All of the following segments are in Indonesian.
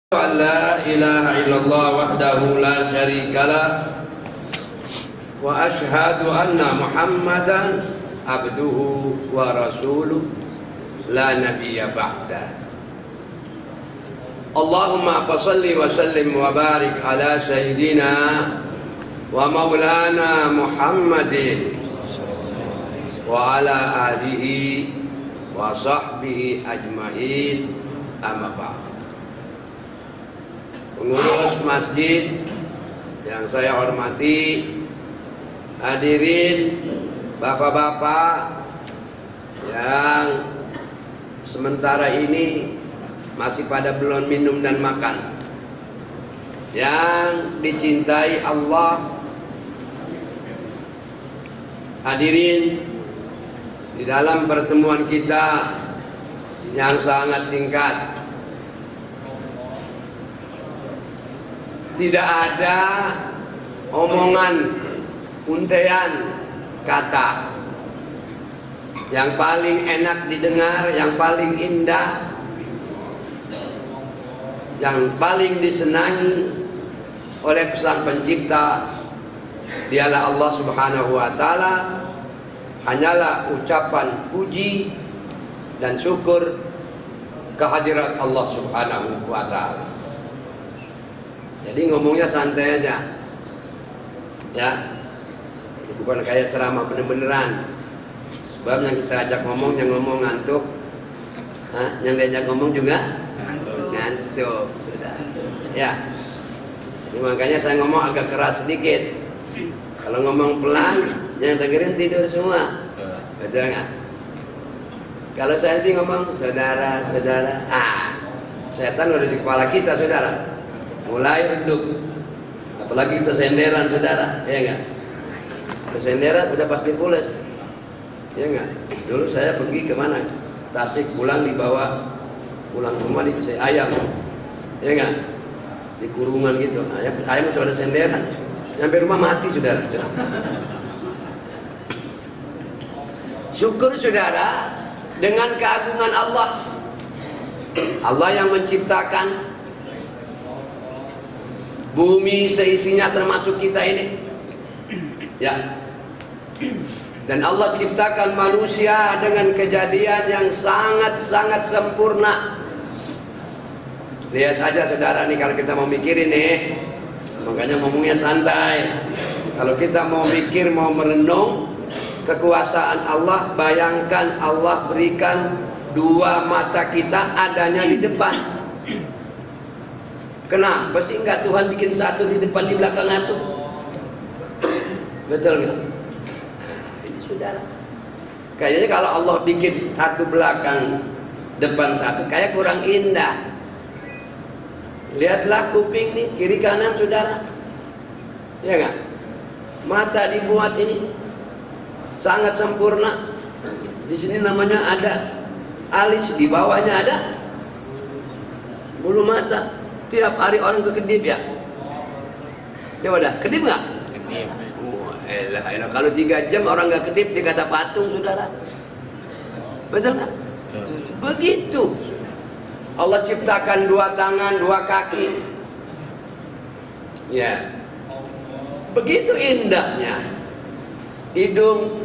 أن لا إله إلا الله وحده لا شريك له وأشهد أن محمدا عبده ورسوله لا نبي بعده. اللهم صل وسلم وبارك على سيدنا ومولانا محمد وعلى آله وصحبه أجمعين. أما بعد. Pengurus masjid yang saya hormati, hadirin bapak-bapak yang sementara ini masih pada belum minum dan makan, yang dicintai Allah, hadirin di dalam pertemuan kita yang sangat singkat. Tidak ada omongan, untean kata yang paling enak didengar, yang paling indah, yang paling disenangi oleh Sang Pencipta, dialah Allah Subhanahu wa Ta'ala, hanyalah ucapan puji dan syukur kehadirat Allah Subhanahu wa Ta'ala. Jadi ngomongnya santai aja, ya, bukan kayak ceramah bener-beneran. Sebab yang kita ajak ngomong, yang ngomong ngantuk, yang diajak ngomong juga ngantuk, sudah. Ya, jadi makanya saya ngomong agak keras sedikit. Kalau ngomong pelan, yang dengerin tidur semua, betul nggak? Kalau saya nanti ngomong saudara-saudara, setan udah di kepala kita, saudara. Mulai redup, apalagi kita senderan, saudara, ya enggak? Senderan udah pasti pules, ya enggak? Dulu saya pergi kemana? Tasik, pulang dibawa, pulang rumah dikasih ayam, ya enggak? Di kurungan gitu, ayam masih ada senderan, sampai rumah mati, saudara. Syukur, saudara, dengan keagungan Allah, Allah yang menciptakan bumi seisinya termasuk kita ini, ya. Dan Allah ciptakan manusia dengan kejadian yang sangat-sangat sempurna. Lihat aja, saudara, nih kalau kita mau mikirin nih, makanya ngomongnya santai. Kalau kita mau mikir, mau merenung kekuasaan Allah, bayangkan Allah berikan dua mata kita adanya di depan. Kenapa sih enggak Tuhan bikin satu di depan, di belakang satu? Betul nggak? Ini, saudara, kayaknya kalau Allah bikin satu belakang, depan satu, kayak kurang indah. Lihatlah kuping nih, kiri kanan, saudara, ya nggak? Mata dibuat ini sangat sempurna. Di sini namanya ada alis, di bawahnya ada bulu mata. Tiap hari orang ke kedip, ya. Coba dah, kedip nggak? Kedip. Elah. Kalau 3 jam orang nggak kedip, dikata patung, saudara. Betul nggak? Begitu. Allah ciptakan 2 tangan, 2 kaki. Ya. Begitu indahnya. Hidung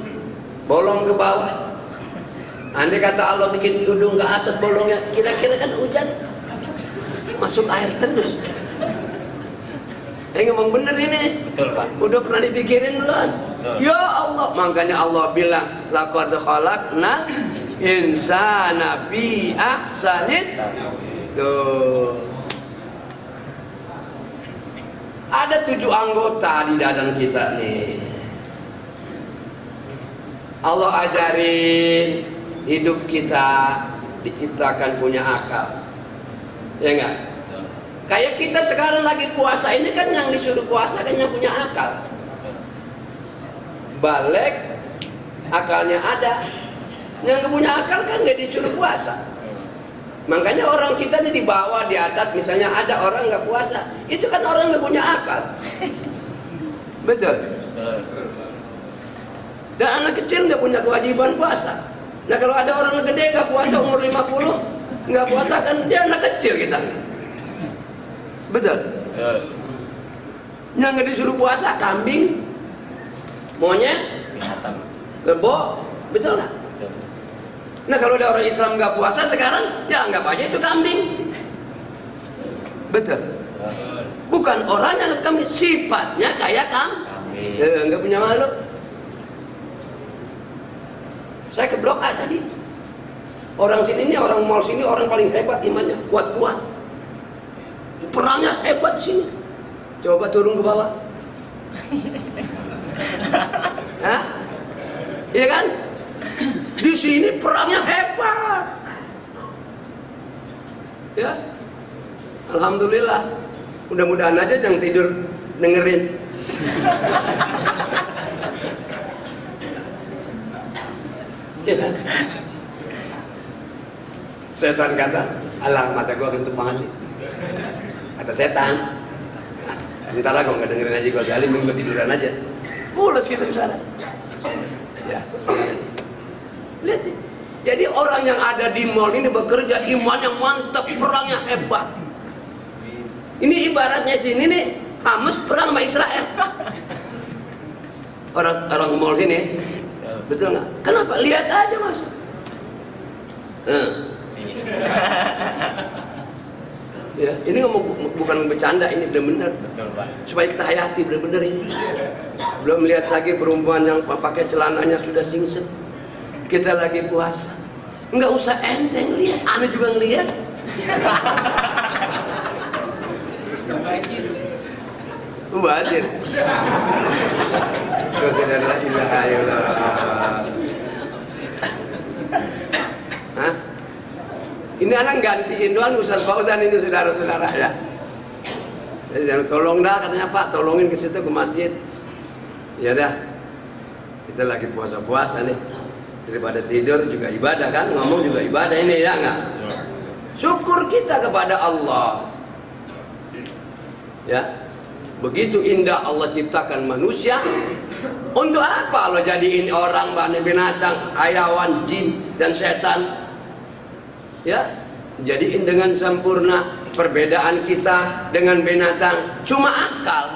bolong ke bawah. Andai kata Allah bikin hidung ke atas, bolongnya, kira-kira kan hujan masuk air terus. Ngomong bener ini. Betul, Pak. Udah pernah dipikirin belum? Ya Allah, makanya Allah bilang laqad khalaqnal insana fi ahsani. Tuh. Ada 7 anggota di badan kita nih. Allah ajarin hidup kita diciptakan punya akal. Ya enggak? Kayak kita sekarang lagi puasa ini kan, yang disuruh puasa kan yang punya akal. Balik, akalnya ada. Yang gak punya akal kan gak disuruh puasa. Makanya orang kita ini di bawah, di atas, misalnya ada orang gak puasa, itu kan orang gak punya akal. Betul? Dan anak kecil gak punya kewajiban puasa. Nah kalau ada orang gede gak puasa, umur 50, nggak puasa kan dia anak kecil kita. Betul. Yang nggak disuruh puasa kambing, monyet, binatang, kebo, betul nggak? Nah kalau ada orang Islam nggak puasa sekarang, ya anggap aja itu kambing. Betul. Bukan orangnya kambing, sifatnya kayak kambing. Nggak punya malu. Saya ke Blok A tadi. Orang sini ini, orang mall sini, orang paling hebat imannya, kuat-kuat. Perangnya hebat di sini. Coba turun ke bawah. Hah? Iya kan? Di sini perangnya hebat. Ya. Alhamdulillah. Mudah-mudahan aja yang tidur dengerin. Yes. Setan kata, alah mata gua untuk banget nih. Kata setan, ntar lah gua nggak dengerin aja gua salim, gua tiduran aja. Pulas gitu saudara. Ya. Lihat nih. Jadi orang yang ada di mall ini bekerja imannya mantap, perangnya hebat. Ini ibaratnya sini nih, Hamas perang sama Israel. Orang mall sini, betul nggak? Kenapa? Lihat aja mas. Ya, ini ngomong bukan bercanda, ini benar-benar. Supaya kita hayati benar-benar ini. Belum lihat lagi perempuan yang pakai celananya sudah singset. Kita lagi puasa. Enggak usah enteng lihat, ane juga ngelihat. Wajib. Rasulullah ilaha illallah. Hah? Ini anak gantiin doang Ustaz Fauzan ini saudara-saudara ya. Jadi tolong dah katanya Pak, tolongin ke situ ke masjid. Ya dah. Kita lagi puasa-puasa nih. Daripada tidur juga ibadah kan, ngomong juga ibadah ini ya enggak? Syukur kita kepada Allah. Ya. Begitu indah Allah ciptakan manusia. Untuk apa Allah jadiin orang, binatang, hayawan, jin dan setan? Ya, jadiin dengan sempurna. Perbedaan kita dengan binatang cuma akal.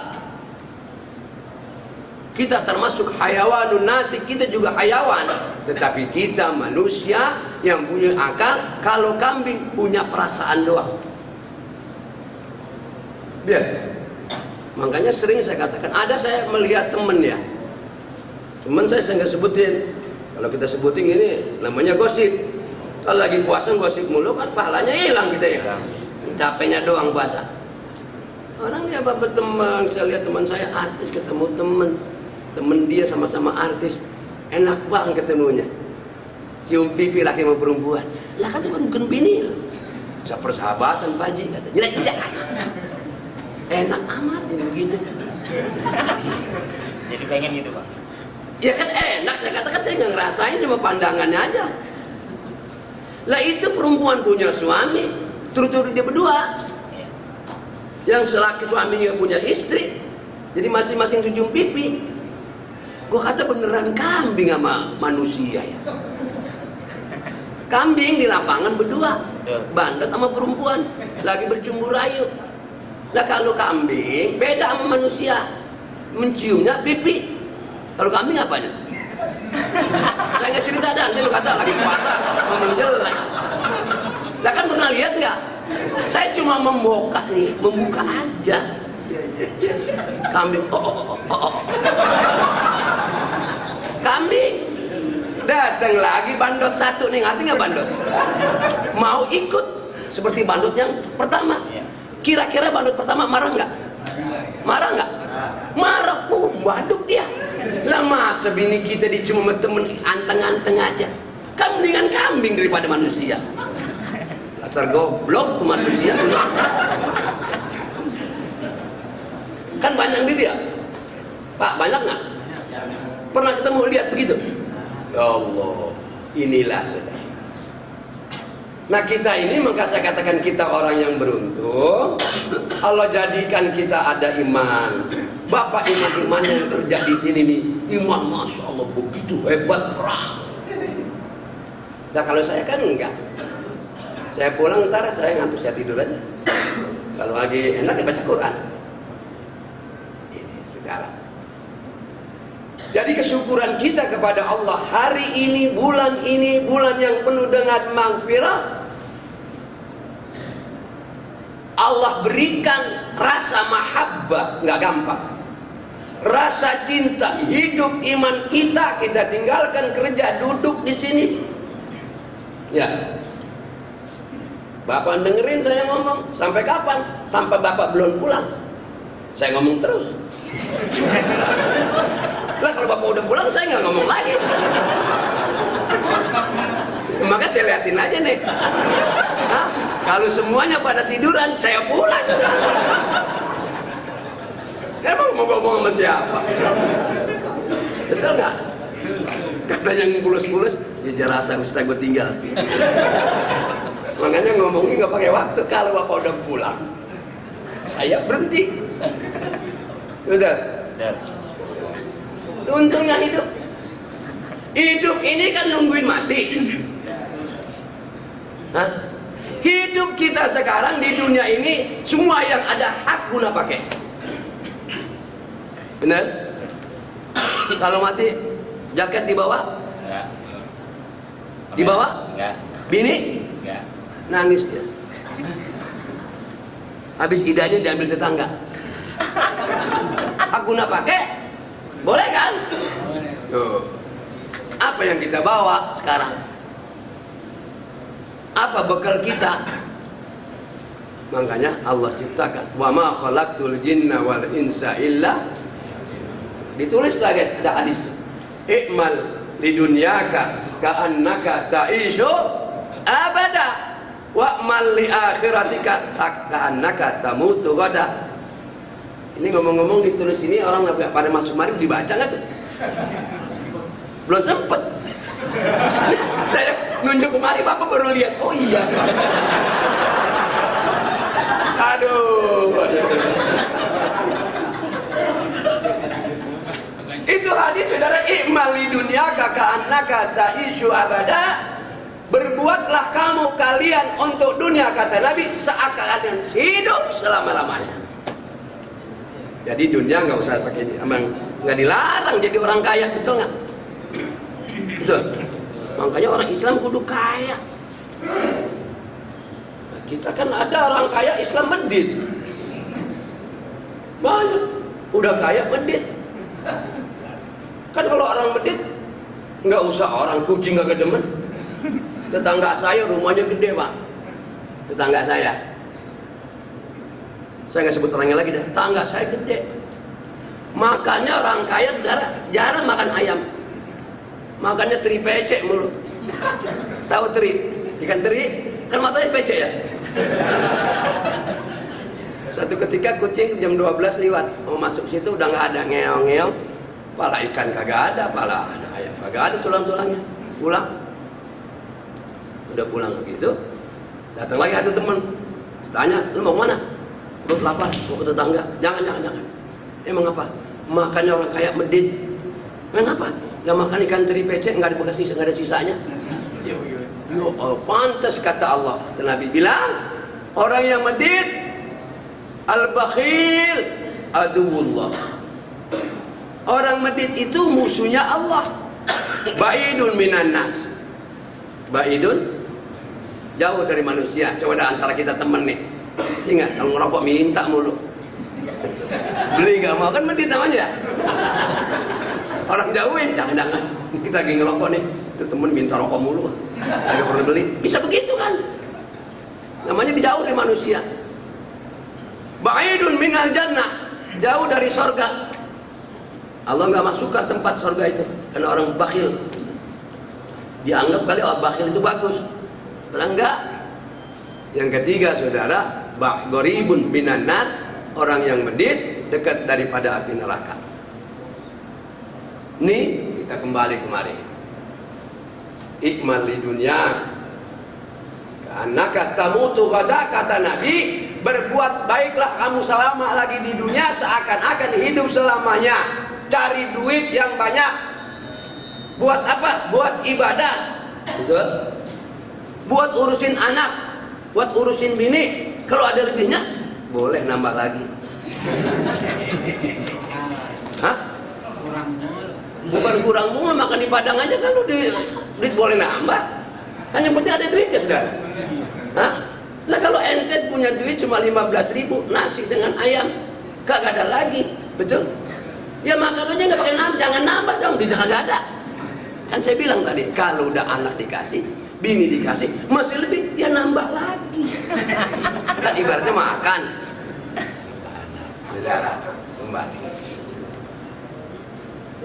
Kita termasuk hayawanun natik, kita juga hayawan. Tetapi kita manusia yang punya akal. Kalau kambing punya perasaan doang. Biar. Makanya sering saya katakan, ada saya melihat temen ya. Temen saya nggak sebutin. Kalau kita sebutin ini namanya gosip. Kalau lagi puasa gosip mulu kan pahalanya hilang kita ya. Capeknya doang puasa. Orang dia berteman, saya lihat teman saya artis ketemu temen dia sama-sama artis, enak banget ketemunya. Cium pipi laki sama perempuan. Lah kan bukan bini loh. Persahabatan Pak Haji katanya. Jangan. Enak amat jadi begitu. Jadi pengen gitu Pak. Ya kan enak, saya katakan saya nggak ngerasain, cuma pandangannya aja. Lah itu perempuan punya suami, turut-turut dia berdua. Yang selaki suaminya punya istri, jadi masing-masing cium pipi. Gua kata beneran kambing sama manusia ya. Kambing di lapangan berdua, bandot sama perempuan, lagi bercumbu rayu. Lah kalau kambing beda sama manusia, menciumnya pipi. Kalau kambing apanya? Saya nggak cerita dah, nanti lu kata lagi puasa ngomong jelek. Lah kan pernah lihat nggak? Saya cuma membuka nih, membuka aja. Kambing, Kambing datang lagi bandot satu nih, ngerti nggak bandot? Mau ikut seperti bandot yang pertama. Kira-kira bandot pertama marah nggak? Marah nggak? Marah, bandut dia. Lah masa bini kita cuma temen anteng-anteng aja. Kan mendingan kambing daripada manusia. Latar goblok tuh manusia. Kan banyak di dia. Pak, banyak nggak? Pernah ketemu lihat begitu? Ya Allah, inilah saudara. Nah kita ini maka saya katakan kita orang yang beruntung. Allah jadikan kita ada iman. Bapak iman-iman yang kerja di sini nih, iman masya Allah begitu hebat perang. Nah kalau saya kan enggak. Saya pulang ntar saya ngantuk, saya tidur aja. Kalau lagi enak ya baca Quran. Ini saudara. Jadi kesyukuran kita kepada Allah hari ini, bulan yang penuh dengan maghfirah, Allah berikan rasa mahabbah, nggak gampang. Rasa cinta, hidup iman kita tinggalkan kerja, duduk di sini. Ya. Bapak dengerin saya ngomong, sampai kapan? Sampai Bapak belum pulang. Saya ngomong terus. Lah kalau Bapak udah pulang, saya nggak ngomong lagi. Maka saya liatin aja nih. Hah? Kalau semuanya pada tiduran, saya pulang. Emang mau ngomong sama siapa? Betul nggak? Katanya ngulus-ngulus, ya rasa Ustaz gue tinggal. Makanya ngomongnya nggak pakai waktu. Kalau Bapak udah pulang, saya berhenti. Udah. Untungnya hidup. Hidup ini kan nungguin mati. Hah? Hidup kita sekarang di dunia ini, semua yang ada hak guna pakai. Benar? Kalau mati, jaket dibawa? Enggak. Dibawa? Enggak. Bini? Enggak. Nangis dia. Habis idahnya diambil tetangga. Hak guna pakai? Boleh kan? Tuh. Apa yang kita bawa sekarang? Apa bekal kita? Makanya Allah ciptakan wa ma khalaqtul jinna wal insa illa, ditulis lagi ada hadis, ikmal di dunyaka ka'annaka ta'ishu abada wa mal li akhiratika ka'annaka tamutu gada. Ini ngomong-ngomong ditulis ini, orang pada masuk mari dibaca nggak tuh? Belum sempet. Saya nunjuk kemari, Bapak baru lihat. Oh iya. Aduh. Itu hadis saudara, ikmali dunia ka'annaka ta'ishu abada. Berbuatlah kalian untuk dunia, kata Nabi, seakan-akan hidup selama-lamanya. Jadi dunia nggak usah pakai, emang nggak dilarang jadi orang kaya, betul nggak? Betul. Makanya orang Islam kudu kaya. Nah, kita kan ada orang kaya Islam medit. Banyak. Udah kaya medit. Kan kalau orang medit nggak usah orang kucing nggak kedemen. Tetangga saya rumahnya gede, Pak. Tetangga saya nggak sebut orangnya lagi dah. Tetangga saya gede. Makannya orang kaya jarang makan ayam. Makannya teri pecek mulu. Tahu teri? Ikan teri kan matanya pecek ya. Satu ketika kucing jam 12 lewat mau masuk situ, udah nggak ada, ngeong-ngeong. Pala ikan kagak ada, pala ayam kagak ada, tulang-tulangnya. Pulang. Udah pulang begitu, datang lagi satu teman. Tanya, lu mau mana? Perut lapar, mau ke tetangga. Jangan. Emang apa? Makannya orang kaya medit. Emang apa? Nggak makan ikan teri pecek, nggak ada bekas sisa, nggak ada sisanya. Yo, pantas kata Allah. Dan Nabi bilang, orang yang medit, al-bakhil aduwullah. Orang medit itu musuhnya Allah. Ba'idun minan nas. Ba'idun, jauh dari manusia. Coba ada antara kita temen nih. Ingat, kalau ngerokok minta mulu. Beli nggak mau, kan medit namanya. Orang jauhin, jangan. Kita lagi ngerokok nih, itu temen minta rokok mulu. Gak pernah beli. Bisa begitu kan? Namanya dijauh dari manusia. Ba'idun minal jannah, jauh dari sorga. Allah nggak masukkan tempat sorga itu karena orang bakhil. Dianggap kali bakhil itu bagus. Padahal enggak. Yang ketiga saudara, goribun minan nar, orang yang medit dekat daripada api neraka. Nih kita kembali kemari. Ikmal li dunya ka'annaka tamutu ghadan, kata Nabi, berbuat baiklah kamu selama lagi di dunia seakan-akan hidup selamanya. Cari duit yang banyak. Buat apa? Buat ibadah. Betul? Buat urusin anak, buat urusin bini. Kalau ada lebihnya, Boleh nambah lagi. Hah? Bukan kurang mulu, makan di Padang aja kan duit boleh nambah. Kan yang penting ada duit ya saudara. Hah? Nah kalau ente punya duit cuma 15.000, nasi dengan ayam, kagak ada lagi, betul? Ya makan aja nggak pakai nambah, jangan nambah dong, duit kagak ada. Kan saya bilang tadi, kalau udah anak dikasih, bini dikasih, masih lebih, ya nambah lagi. Kan ibaratnya makan. Saudara, kembali.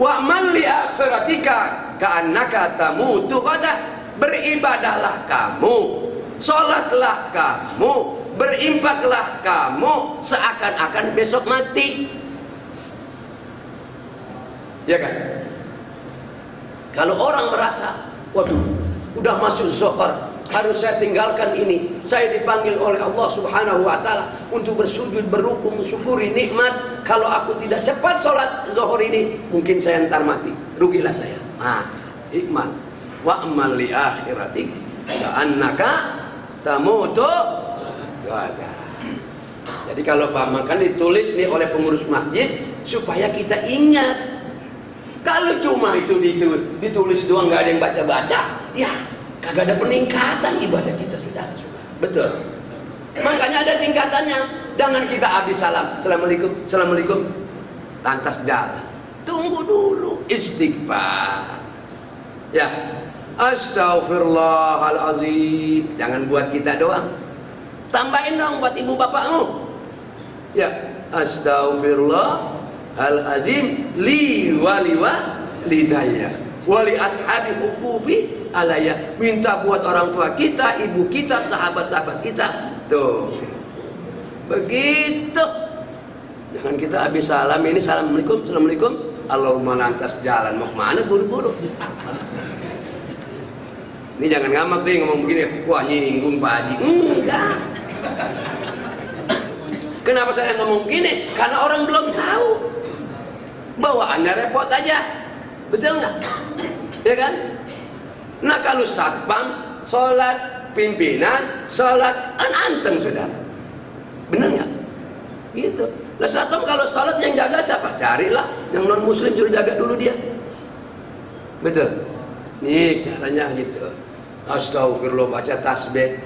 Wa'mal li akhiratika ka'annaka tamutu qada. Beribadahlah kamu, sholatlah kamu, berinfaklah kamu seakan-akan besok mati. Ya kan? Kalau orang merasa, waduh, udah masuk zuhur, harus saya tinggalkan ini. Saya dipanggil oleh Allah Subhanahu wa taala untuk bersujud, berrukuk, mensyukuri nikmat. Kalau aku tidak cepat sholat zuhur ini, mungkin saya entar mati. Rugilah saya. Nah, hikmah. Wa'mal li akhiratik ka'annaka tamutu gada. Jadi kalau makan ditulis nih oleh pengurus masjid supaya kita ingat. Kalau cuma itu ditulis doang, nggak ada yang baca-baca, ya kagak ada peningkatan ibadah kita, saudara. Betul. Makanya ada tingkatannya. Jangan kita habis salam, assalamualaikum, assalamualaikum, lantas jalan. Tunggu dulu, istighfar. Ya, astaghfirullahalazim. Jangan buat kita doang, tambahin dong buat ibu bapakmu. Ya, astaghfirullahalazim li walidayya wali ashabi ukubi alaya. Minta buat orang tua kita, ibu kita, sahabat-sahabat kita. Tuh, begitu. Jangan kita habis salam ini, assalamualaikum, assalamualaikum, Allahumma, lantas jalan. Mau kemana buru-buru? Ini jangan ngamak deh ngomong begini, wah nyinggung Pak Haji. Enggak. Kenapa saya ngomong gini? Karena orang belum tahu. Bawaannya repot aja. Betul nggak? Ya kan? Nah kalau satpam, sholat, pimpinan, sholat, anteng saudara. Bener nggak? Gitu. Nah satpam kalau sholat yang jaga siapa? Carilah yang non muslim, suruh jaga dulu dia. Betul. Nih caranya gitu. Astagfirullah, baca tasbih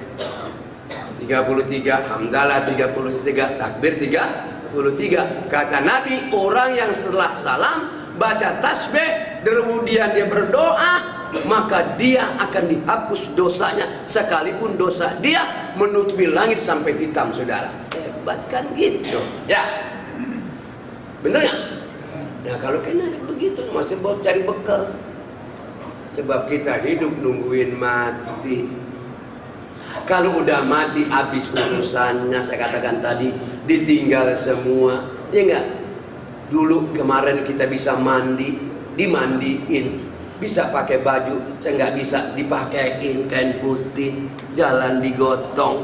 33, hamdalah 33, takbir 33. Kata Nabi, orang yang setelah salam baca tasbih kemudian dia berdoa, maka dia akan dihapus dosanya, sekalipun dosa dia menutupi langit sampai hitam, saudara. Hebat kan gitu ya? Bener nggak? Nah kalau kena begitu masih mau cari bekal. Sebab kita hidup nungguin mati. Kalau udah mati habis urusannya, saya katakan tadi, ditinggal semua. Ya enggak? Dulu kemarin kita bisa mandi, dimandiin, bisa pakai baju, saya nggak bisa dipakein kain putih, jalan digotong,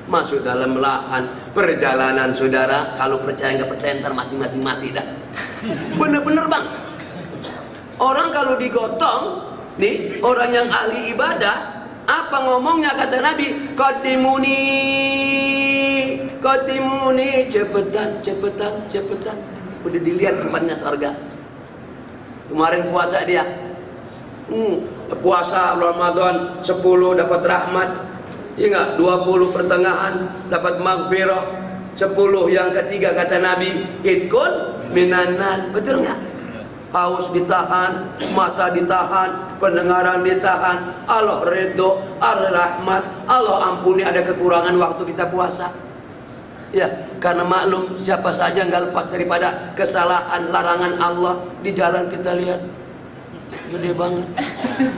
masuk dalam lahan, perjalanan saudara. Kalau percaya nggak percaya ntar masing-masing mati dah. Bener-bener bang. Orang kalau digotong, nih orang yang ahli ibadah, apa ngomongnya kata Nabi? Qadimuni, cepetan. Udah dilihat tempatnya surga. Kemarin puasa dia, puasa Ramadan 10 dapat rahmat, ya nggak? 20 pertengahan dapat maghfirah, 10 yang ketiga kata Nabi itkun minanan. Betul nggak? Haus ditahan, mata ditahan, pendengaran ditahan. Allah ridho, Allah rahmat, Allah ampuni ada kekurangan waktu kita puasa. Ya, karena maklum siapa saja nggak lepas daripada kesalahan, larangan Allah. Di jalan kita lihat gede banget,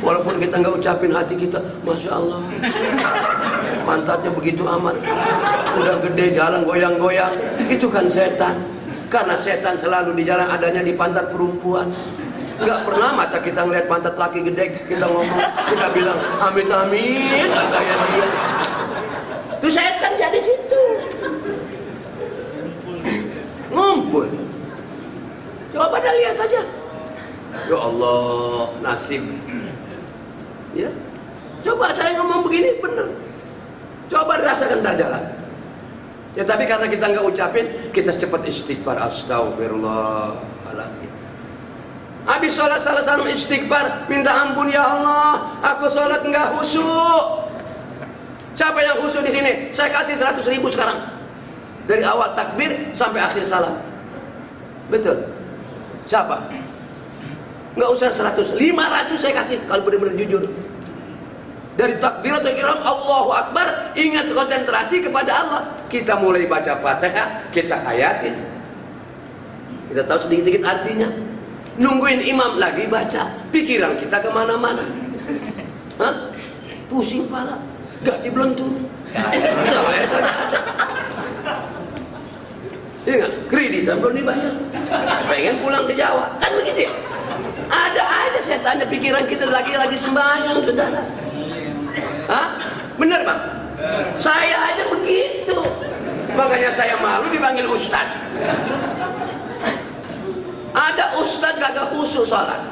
walaupun kita nggak ucapin hati kita, masya Allah, pantatnya begitu amat, udah gede jalan goyang-goyang. Itu kan setan. Karena setan selalu di jalan adanya di pantat perempuan. Nggak pernah mata kita ngeliat pantat laki gede, kita ngomong, kita bilang amin amin, kayak dia. Itu setan jadi situ. Ngumpul. Coba dah lihat aja. Ya Allah, nasib. Ya. Coba saya ngomong begini bener. Coba rasakan ntar jalan. Ya tapi karena kita nggak ucapin, kita cepat istighfar, astagfirullahaladzim. Habis sholat salah salam istighfar, minta ampun ya Allah, aku sholat nggak khusyuk. Siapa yang khusyuk di sini? Saya kasih 100.000 sekarang, dari awal takbir sampai akhir salam. Betul? Siapa? Nggak usah 100, 500 saya kasih kalau benar-benar jujur. Dari takbiratul ihram Allahu Akbar, ingat konsentrasi kepada Allah. Kita mulai baca Fatihah, kita hayatin. Kita tahu sedikit-sedikit artinya. Nungguin imam lagi baca, pikiran kita kemana-mana. Hah? Pusing pala, gaji belum turun. Iya nggak? Kreditan belum dibayar. Pengen pulang ke Jawa, kan begitu ya? Ada aja saya tanya pikiran kita lagi sembahyang, saudara. Hah? Bener bang? Saya aja begitu. Makanya saya malu dipanggil ustaz. Ada ustaz kagak khusyuk sholat.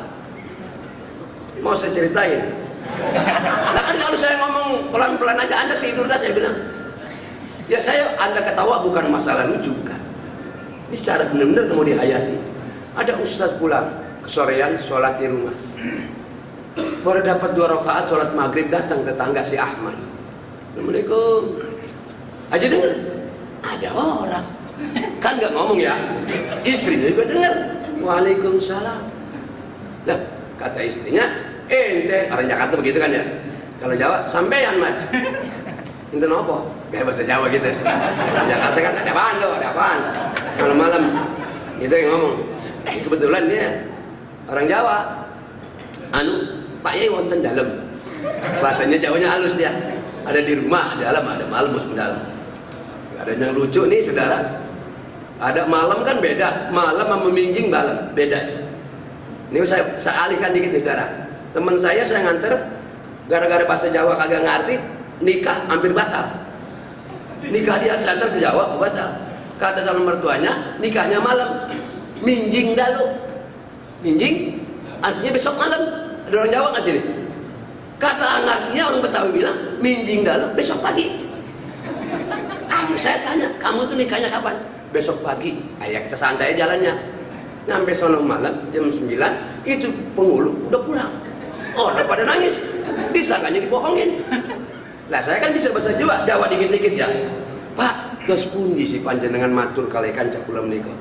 Mau saya ceritain? Nah kan kalau saya ngomong pelan-pelan aja, Anda tidur dah, saya bilang. Ya Anda ketawa bukan masalah lucu kan. Ini secara benar-benar mau dihayati. Ada ustaz pulang kesorean sholat di rumah. Baru dapat 2 rakaat sholat maghrib, datang tetangga si Ahmad. Assalamualaikum. Aja denger, ada orang. Kan nggak ngomong ya, istrinya juga dengar. Waalaikumsalam. Lah kata istrinya, ente orang Jakarta begitu kan ya. Kalau Jawa sampean Mat. Ente nopo? Gaya bahasa Jawa gitu. Orang Jakarta kan ada apaan lo, ada apaan. Malam-malam gitu yang ngomong. Ini kebetulan dia orang Jawa. Pak Yai wonten dalam. Bahasanya Jawanya halus dia. Ada di rumah, di dalam, ada malam masuk dalam. Ada yang lucu nih saudara. Ada malam kan beda, malam sama meminjing malam beda. Ini saya alihkan dikit saudara. Teman saya nganter, gara-gara bahasa Jawa kagak ngerti, nikah hampir batal. Nikah dia saya antar ke Jawa batal. Kata calon mertuanya, nikahnya malam, minjing dalu. Minjing artinya besok malam. Ada orang Jawa nggak sini? Kata anaknya orang Betawi bilang, minjing dalu besok pagi. Saya tanya, kamu tuh nikahnya kapan? Besok pagi. Ayo kita santai jalannya. Sampai sono malam jam 9, itu penghulu udah pulang. Orang pada nangis, disangkanya dibohongin. Lah saya kan bisa bahasa Jawa dikit-dikit ya. Pak, dos pundi si panjenengan matur kalekan cak kula menika.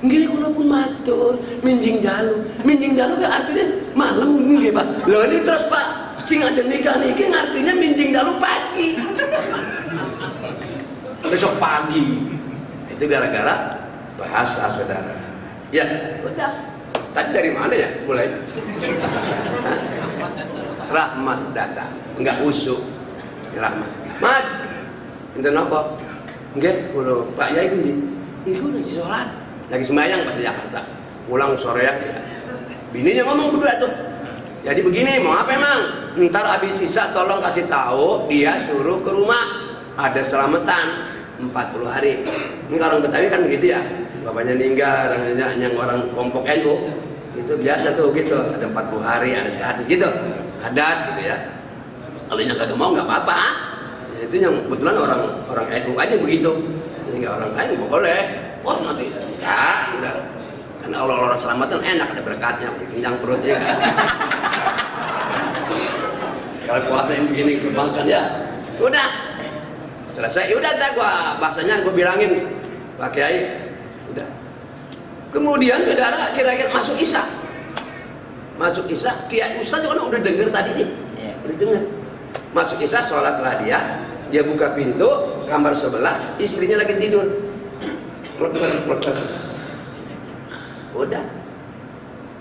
Nggih kula pun matur, minjing dalu. Minjing dalu kan artinya malam nggih, Pak. Lho ini terus Pak, sing ajeng nikah niki artinya minjing dalu pagi. Besok pagi. Itu gara-gara bahasa saudara. Ya, udah. Tadi dari mana ya mulai? Rahmat datang, enggak usuk. Rahmat. Mat. Enten apa? Nggih, kula Pak Yai pundi? Niku lagi salat. Lagi sembahyang pas Jakarta. Pulang sore ya. Bininya ngomong berdua tuh. Jadi begini, mau apa emang? Ntar habis sisa tolong kasih tahu dia suruh ke rumah. Ada selamatan 40 hari. Ini orang Betawi kan begitu ya. Bapaknya meninggal, yang orang kelompok NU itu biasa tuh gitu. Ada 40 hari, ada 100 gitu. Adat gitu ya. Kalau yang kagak mau nggak apa-apa. Ya, itu yang kebetulan orang NU aja begitu. Ini nggak orang lain boleh. Oh nanti ya udah. Karena orang selamatan enak, ada berkatnya, kenyang perutnya. Kalau puasa yang begini kebangsaan ya, udah. Selesai, udah bahasanya gue bilangin Pak Kiai, udah. Kemudian saudara kira-kira masuk Isya. Masuk Isya, Kiai Ustaz juga udah denger tadi nih. Udah denger. Masuk Isya, sholatlah dia buka pintu, kamar sebelah, istrinya lagi tidur. Plek. Udah.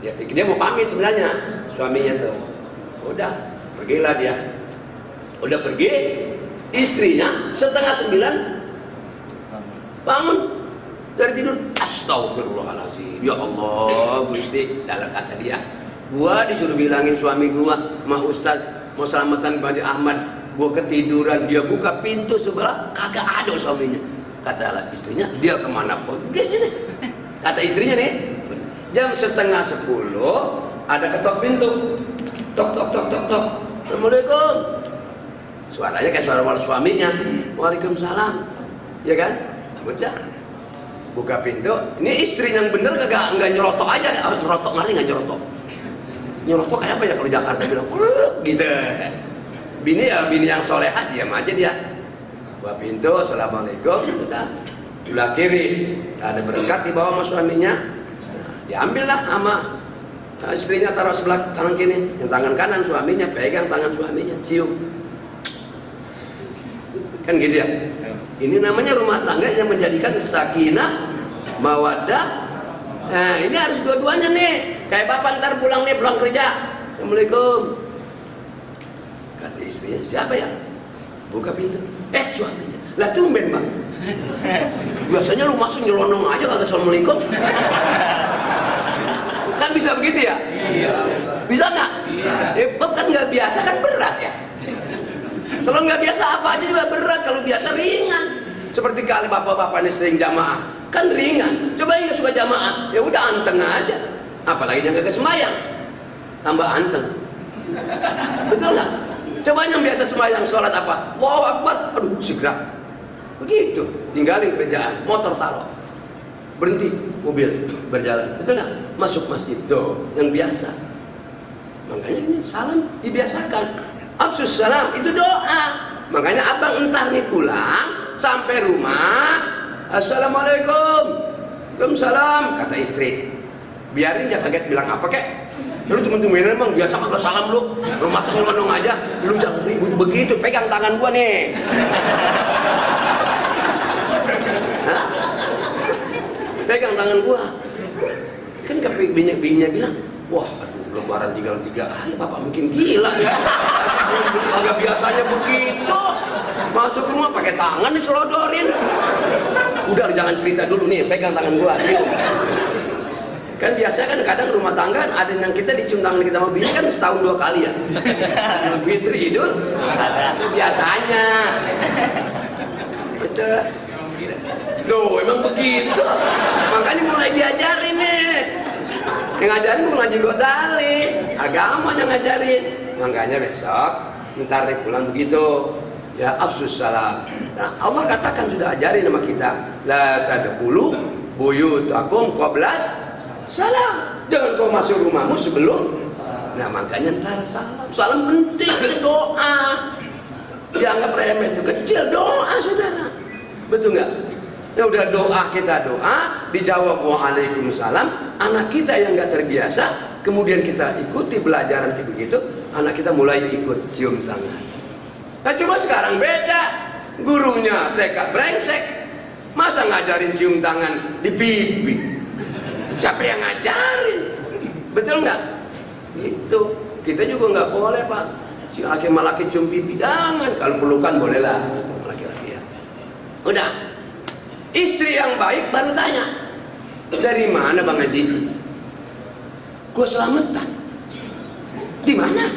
Dia mau pamit sebenarnya, suaminya tuh. Udah, pergilah dia. Udah pergi, istrinya 8:30 bangun dari tidur. Astagfirullahaladzim. Ya Allah, Gusti, dalam kata dia, gua disuruh bilangin suami gua, "Ma Ustaz, mau selamatan Bani Ahmad." Gua ketiduran, dia buka pintu sebelah, kagak ada suaminya. Kata istrinya, dia kemana pun. Gini nih. Kata istrinya nih, jam 9:30 ada ketok pintu. Tok. Assalamualaikum. Suaranya kayak suara suaminya. Waalaikumsalam. Ya kan? Udah, buka pintu. Ini istri yang bener kagak nggak nyerotok aja, nyerotok ngerti nggak nyerotok? Nyerotok kayak apa ya kalau Jakarta bilang, gitu. Bini ya bini yang soleha, diam aja dia. Buka pintu, assalamualaikum, udah. Sebelah kiri ada berkat di bawah sama suaminya, nah, diambillah sama istrinya, taruh sebelah kanan kiri, yang tangan kanan suaminya pegang tangan suaminya, cium. Kan gitu ya. Ini namanya rumah tangga yang menjadikan sakinah, mawaddah. Nah ini harus dua-duanya nih. Kayak bapak ntar pulang nih, pulang kerja, assalamualaikum. Kata istrinya, siapa ya? Buka pintu. Suaminya. Lah tumben bang. Biasanya lu masuk nyelonong aja kagak assalamualaikum. Kan bisa begitu ya? Iya. Bisa nggak? Iya. Kan nggak biasa kan berat ya. Kalau nggak biasa apa aja juga berat. Kalau biasa ringan. Seperti kali bapak-bapak ini sering jamaah, kan ringan. Coba yang nggak suka jamaah, ya udah anteng aja. Apalagi yang nggak sembahyang, tambah anteng. Betul nggak? Coba yang biasa sembahyang sholat apa? Allahu Akbar, aduh segera. Begitu, tinggalin kerjaan, motor taruh, berhenti, mobil berjalan, betul nggak? Masuk masjid, tuh yang biasa. Makanya ini salam dibiasakan. Afsus salam itu doa. Makanya abang entar nih pulang sampai rumah, assalamualaikum, waalaikumsalam, kata istri. Biarin dia kaget bilang apa kek? Lu temen-temen emang biasa kagak salam lu masuk ngomong aja, lu jangan ribut begitu, pegang tangan gua nih. Hah? Pegang tangan gua. Kan bininya bilang, wah aduh lebaran tinggal 3 hari, bapak mungkin gila. Agak biasanya begitu. Masuk rumah pakai tangan diselodorin. Udah jangan cerita dulu nih, pegang tangan gua. Kan biasanya kan kadang rumah tangga ada yang kita dicium tangan kita sama bini kan setahun 2 kali ya. Idul Fitri, Idul itu biasanya. Itu. Tuh emang begitu. Makanya mulai diajarin nih. Yang ngajarin bukan Haji Ghazali, agama yang ngajarin. Makanya besok ntar pulang begitu. Ya afsus salam. Nah, Allah katakan sudah ajarin sama kita, la tadkhulu buyutakum qabla salam. Jangan kau masuk rumahmu sebelum. Nah makanya ntar salam. Salam penting, itu doa. Dianggap remeh itu kecil, doa saudara. Betul nggak? Ya udah doa, kita doa, dijawab waalaikumsalam. Anak kita yang nggak terbiasa, kemudian kita ikuti pelajaran kayak begitu, anak kita mulai ikut cium tangan. Nah cuma sekarang beda. Gurunya TK brengsek, masa ngajarin cium tangan di pipi? Siapa yang ngajarin? Betul nggak? Gitu. Kita juga nggak boleh pak. Si laki-laki cium pipi, jangan. Kalau pelukan bolehlah. Laki-laki ya. Udah. Istri yang baik baru tanya, dari mana Bang Haji? Gue selamatan. Di mana?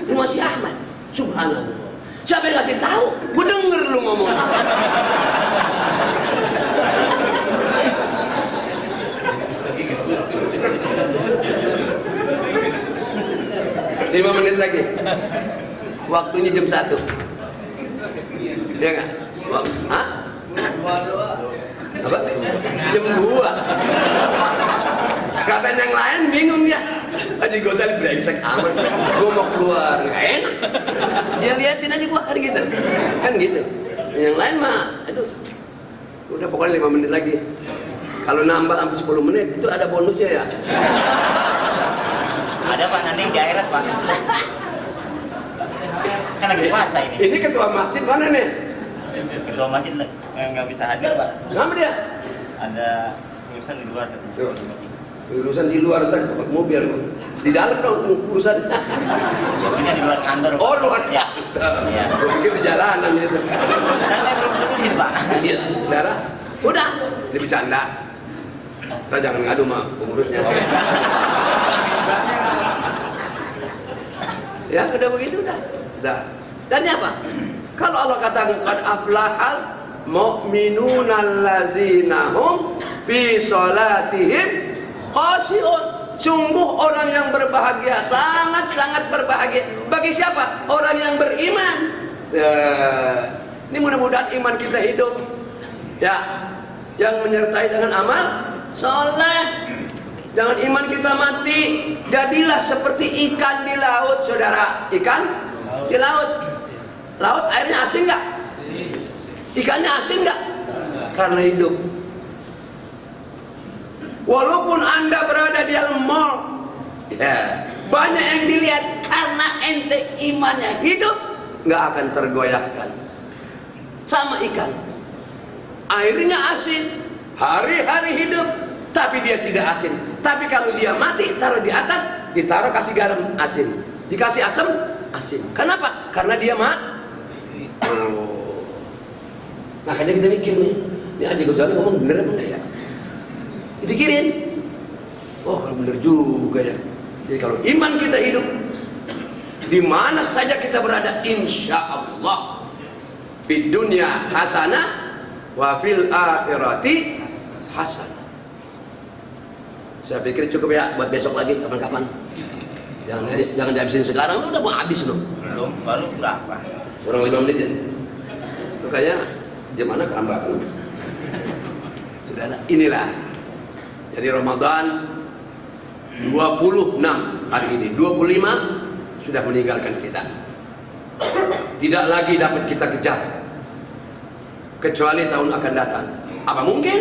Rumah si Ahmad. Subhanallah. Siapa yang kasih tahu? Gue denger lu ngomong. 5 menit lagi. Waktunya jam 1. Ya nggak? Hah? Apa? Jam 2. Kata yang lain bingung ya. Haji Ghazali brengsek amat. Gue mau keluar, nggak enak. Dia liatin aja gua hari gitu. Kan gitu. Yang lain mah, aduh. Udah pokoknya 5 menit lagi. Kalau nambah sampai 10 menit itu ada bonusnya ya. Ada Pak, nanti di akhirat Pak. Kan lagi puasa ini. Ini ketua masjid mana nih? Ketua masjid nggak bisa hadir Pak. Kenapa dia? Ada urusan di luar. Tuh. Urusan di luar ntar tempat mobil. Di dalam dong urusan. Biasanya di luar kantor. Oh luar ya. kantor. Ya. Gue pikir di jalanan gitu. Kan saya belum terusin Pak. Iya. Udah. Ini bercanda. Kita jangan ngadu sama pengurusnya. Ya udah begitu udah. Dan apa? Kalau Allah katakan qad aflahal mu'minuna allazina hum fi salatihim khashi'un. Sungguh orang yang berbahagia, sangat-sangat berbahagia. Bagi siapa? Orang yang beriman. Ini mudah-mudahan iman kita hidup. Ya, yang menyertai dengan amal soleh. Jangan iman kita mati. Jadilah seperti ikan di laut, saudara. Ikan di laut. Laut airnya asin nggak? Ikannya asin nggak? Karena hidup. Walaupun Anda berada di dalam mall, ya, banyak yang dilihat karena ente imannya hidup, nggak akan tergoyahkan. Sama ikan, airnya asin, hari-hari hidup, tapi dia tidak asin. Tapi kalau dia mati, taruh di atas, ditaruh kasih garam asin, dikasih asam asin. Kenapa? Karena dia mati. Oh. Makanya kita mikir nih, ini Haji Ghazali ngomong bener apa enggak ya? Dipikirin. Oh, kalau bener juga ya. Jadi kalau iman kita hidup, di mana saja kita berada, insya Allah di dunia hasanah wa fil akhirati hasanah. Saya pikir cukup ya buat besok lagi, kapan-kapan. Jangan dihabisin sekarang, udah mau habis loh. Belum, baru berapa? Kurang 5 menit ya. Itu kayaknya gimana kelambatan. Saudara, inilah. Jadi Ramadan 26 hari ini, 25 sudah meninggalkan kita. Tidak lagi dapat kita kejar. Kecuali tahun akan datang. Apa mungkin?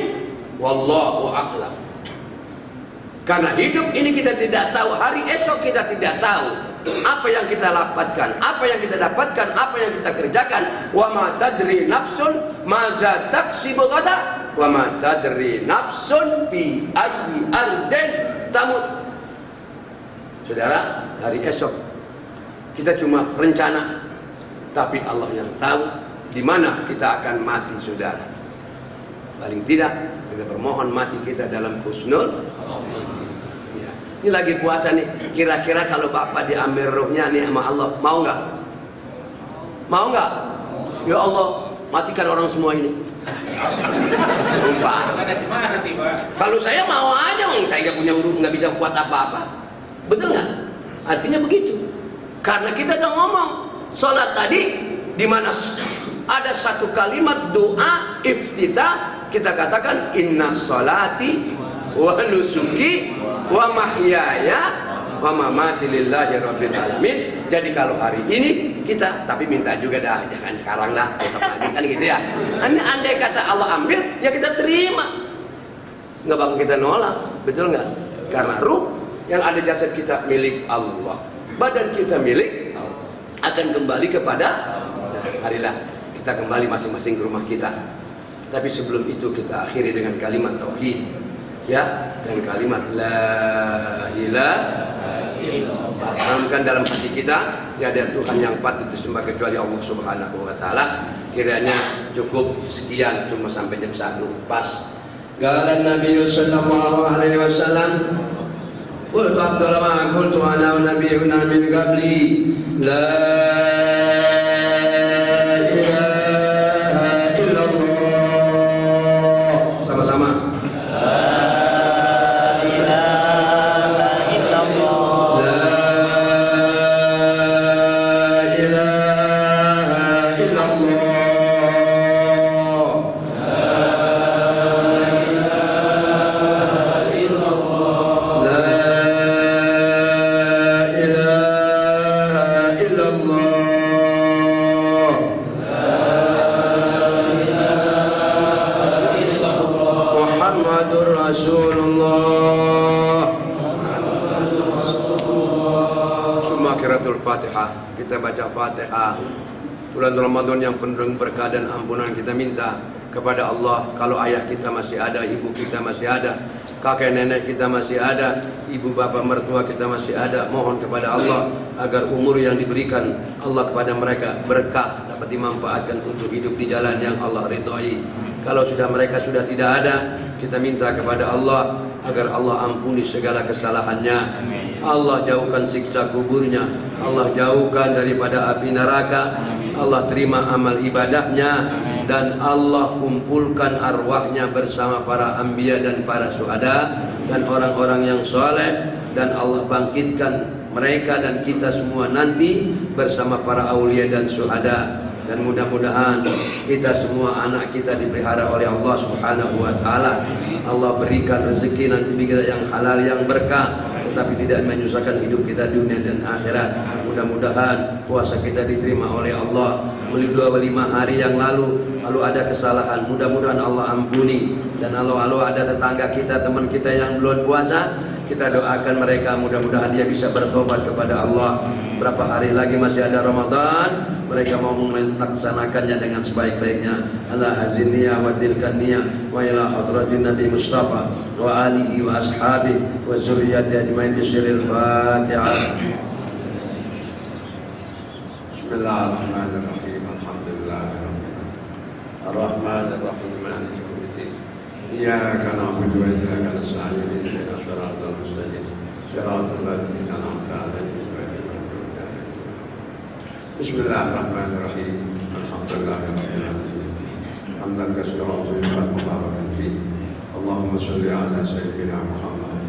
Wallahu a'lam. Karena hidup ini kita tidak tahu, hari esok kita tidak tahu apa yang kita dapatkan, apa yang kita dapatkan, apa yang kita kerjakan. Wa ma tadri nafsun maza taksibu ghadan, wa ma tadri nafsun fi ayyi ardin tamut. Saudara, hari esok kita cuma rencana, tapi Allah yang tahu di mana kita akan mati, saudara. Paling tidak kita bermohon mati kita dalam husnul. Ya. Ini lagi puasa nih. Kira-kira kalau Bapak diambil rohnya nih sama Allah, mau nggak? Mau nggak? Ya Allah, matikan orang semua ini. Kalau saya mau aja, saya nggak punya urut, nggak bisa kuat apa-apa. Betul nggak? Artinya begitu. Karena kita udah ngomong sholat tadi, di mana ada satu kalimat doa iftitah, kita katakan inna sholati wa nusuki wa mahyaya wa mamati lillahi rabbil alamin. Jadi kalau hari ini kita, tapi minta juga dah, jangan sekarang lah, besok lagi kan gitu ya. Andai kata Allah ambil, ya kita terima, nggak bakal kita nolak, betul nggak? Karena ruh yang ada jasad kita milik Allah, badan kita milik akan kembali kepada. Nah, marilah kita kembali masing-masing ke rumah kita. Tapi sebelum itu kita akhiri dengan kalimat tauhid, ya, dan kalimat la ilaha illallah. Tanamkan dalam hati kita, tiada Tuhan yang patut disembah kecuali Allah Subhanahu wa taala. Kiranya cukup sekian, cuma sampai jam 1 pas. Qala Nabi sallallahu alaihi wasallam, qultu afdal ma qultu ana wa nabiyyuna min qabli la Fatihah. Kita baca Fatihah. Bulan Ramadan yang penuh berkah dan ampunan, kita minta kepada Allah. Kalau ayah kita masih ada, ibu kita masih ada, kakek nenek kita masih ada, ibu bapak mertua kita masih ada, mohon kepada Allah agar umur yang diberikan Allah kepada mereka berkah, dapat dimanfaatkan untuk hidup di jalan yang Allah ridhoi. Kalau mereka sudah tidak ada, kita minta kepada Allah agar Allah ampuni segala kesalahannya. Allah jauhkan siksa kuburnya, Allah jauhkan daripada api neraka, Allah terima amal ibadahnya, dan Allah kumpulkan arwahnya bersama para anbiya dan para syuhada dan orang-orang yang soleh, dan Allah bangkitkan mereka dan kita semua nanti bersama para aulia dan syuhada. dan mudah-mudahan kita semua anak kita dipelihara oleh Allah Subhanahu wa taala. Allah berikan rezeki nanti kita yang halal yang berkah, tetapi tidak menyusahkan hidup kita dunia dan akhirat. Mudah-mudahan puasa kita diterima oleh Allah. 25 hari yang lalu ada kesalahan, mudah-mudahan Allah ampuni. Dan kalau ada tetangga kita, teman kita yang belum puasa, kita doakan mereka, mudah-mudahan dia bisa bertobat kepada Allah. Berapa hari lagi masih ada Ramadan, mereka mau melaksanakannya dengan sebaik-baiknya. Ala hazinniya wa tilkanniya wa ila hadratin Nabi Mustafa wa alihi wa ashabi wa zurriyyati ajmain bisiril Fatihah. Bismillahirrahmanirrahim. Alhamdulillahirabbil alamin. Ar-Rahmanir Rahim. Maliki yaumiddin. Iyyaka na'budu wa iyyaka nasta'in. Ihdinas siratal mustaqim. Siratal ladzina an'amta 'alaihim ghairil maghdubi 'alaihim waladdallin. Bismillahirrahmanirrahim. Alhamdulillahirabbil alamin. Hamdan katsiran thayyiban mubarakan fihi. Allahumma shalli 'ala sayyidina Muhammad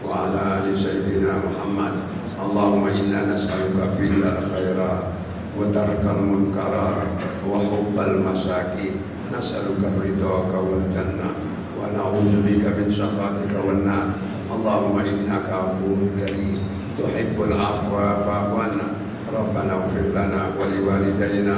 wa 'ala ali sayyidina Muhammad. Allahumma inna nas'aluka fi'lal khairat wa tarkal munkara wa hubbal masakin. Nas'aluka ridhaka wal jannah wa na'udzubika min sakhatika wan nar. Allahumma innaka afuwwun karim tuhibbul afwa fa'fu 'anna. Rabbana ighfir lana wa liwalidayna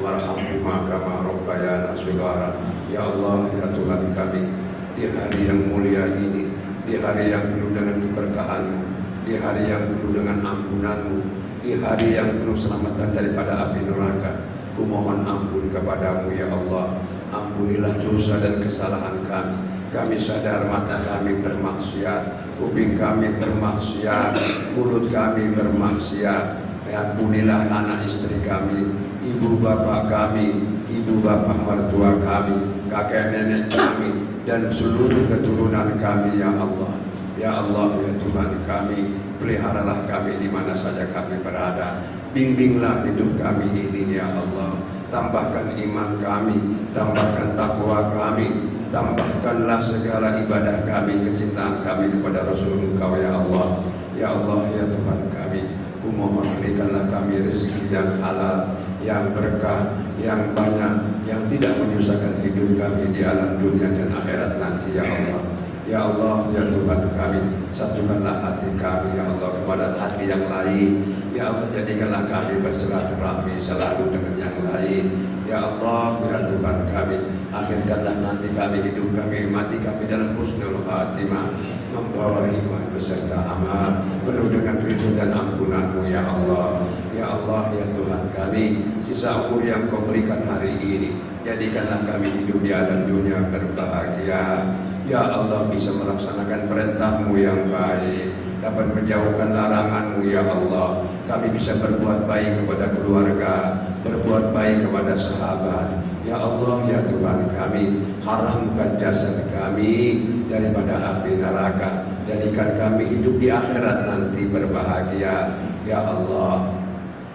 warhamhuma kama rabbayana shighara. Ya Allah, ya Tuhan kami, di hari yang mulia ini, di hari yang penuh dengan keberkahan-Mu, di hari yang penuh dengan ampunan-Mu, di hari yang penuh selamatan daripada api neraka, ku mohon ampun kepadamu ya Allah. Ampunilah dosa dan kesalahan kami. Kami sadar mata kami bermaksiat, kuping kami bermaksiat, mulut kami bermaksiat. Ampunilah anak istri kami, ibu bapak kami, ibu bapak mertua kami, kakek nenek kami, dan seluruh keturunan kami ya Allah. Ya Allah, ya Tuhan kami, peliharalah kami di mana saja kami berada. Bimbinglah hidup kami ini ya Allah. Tambahkan iman kami, tambahkan takwa kami, tambahkanlah segala ibadah kami, kecintaan kami kepada Rasul Engkau ya Allah. Ya Allah, ya Tuhan kami, ku mohon berikanlah kami rezeki yang halal, yang berkah, yang banyak, yang tidak menyusahkan hidup kami di alam dunia dan akhirat nanti ya Allah. Ya Allah, ya Tuhan kami, satukanlah hati kami ya Allah kepada hati yang lain. Ya Allah, jadikanlah kami bersilaturahmi selalu dengan yang lain. Ya Allah, ya Tuhan kami, akhirkanlah nanti kami, hidup kami, mati kami dalam husnul khatimah, membawa iman beserta amal, penuh dengan ridho dan ampunan-Mu ya Allah. Ya Allah, ya Tuhan kami, sisa umur yang Kau berikan hari ini, jadikanlah kami hidup di alam dunia berbahagia. Ya Allah, bisa melaksanakan perintah-Mu yang baik, dapat menjauhkan larangan-Mu ya Allah. Kami bisa berbuat baik kepada keluarga, berbuat baik kepada sahabat. Ya Allah, ya Tuhan kami, haramkan jasad kami daripada api neraka. Jadikan kami hidup di akhirat nanti berbahagia. Ya Allah,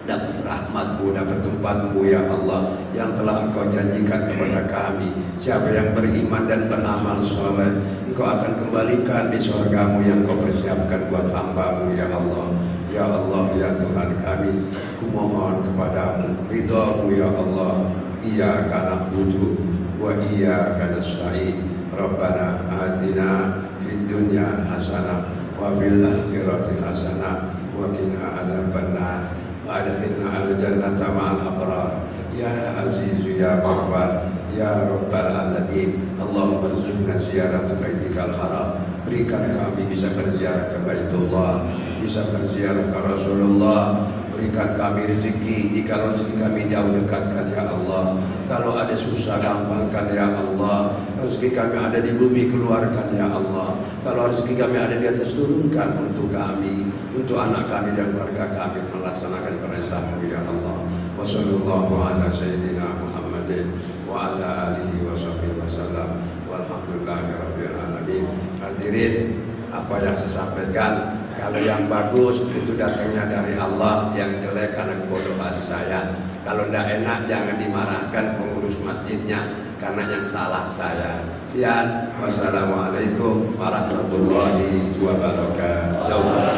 dapat rahmat-Mu, dapat tempat-Mu ya Allah, yang telah Engkau janjikan kepada kami. Siapa yang beriman dan beramal soleh, Engkau akan kembalikan di surga-Mu yang Engkau persiapkan buat hamba-Mu ya Allah. Ya Allah, ya Tuhan kami, ku mohon kepadamu ridha-Mu ya Allah. Iyyaka na'budu wa iyyaka nasta'in. Rabbana atina fid dunya hasanah wa fil akhirati hasanah wa qina adzabannar. Adkhilna al-jannata ma'al abrar. Ya Azizu ya Ghaffar ya Rabbal alamin. Allahumma rzuqna ziyarat baitikal haram. Berikan kami bisa berziarah ke Baitullah, bisa berziarah ke Rasulullah. Berikan kami rezeki, jika rezeki kami jauh dekatkan ya Allah. Kalau ada susah gampangkan ya Allah. Kalau rezeki kami ada di bumi keluarkan ya Allah. Kalau rezeki kami ada di atas turunkan untuk kami, untuk anak kami dan keluarga kami melaksanakan perintah-Mu ya Allah. Wa sallallahu ala sayyidina Muhammadin wa ala alihi wa sahbihi wasallam. Walhamdulillahirabbil alamin. Hadirin, apa yang saya sampaikan, kalau yang bagus itu datangnya dari Allah, yang jelek karena kebodohan saya. Kalau tidak enak jangan dimarahkan pengurus masjidnya, karena yang salah saya. Sekian, wassalamualaikum warahmatullahi wabarakatuh.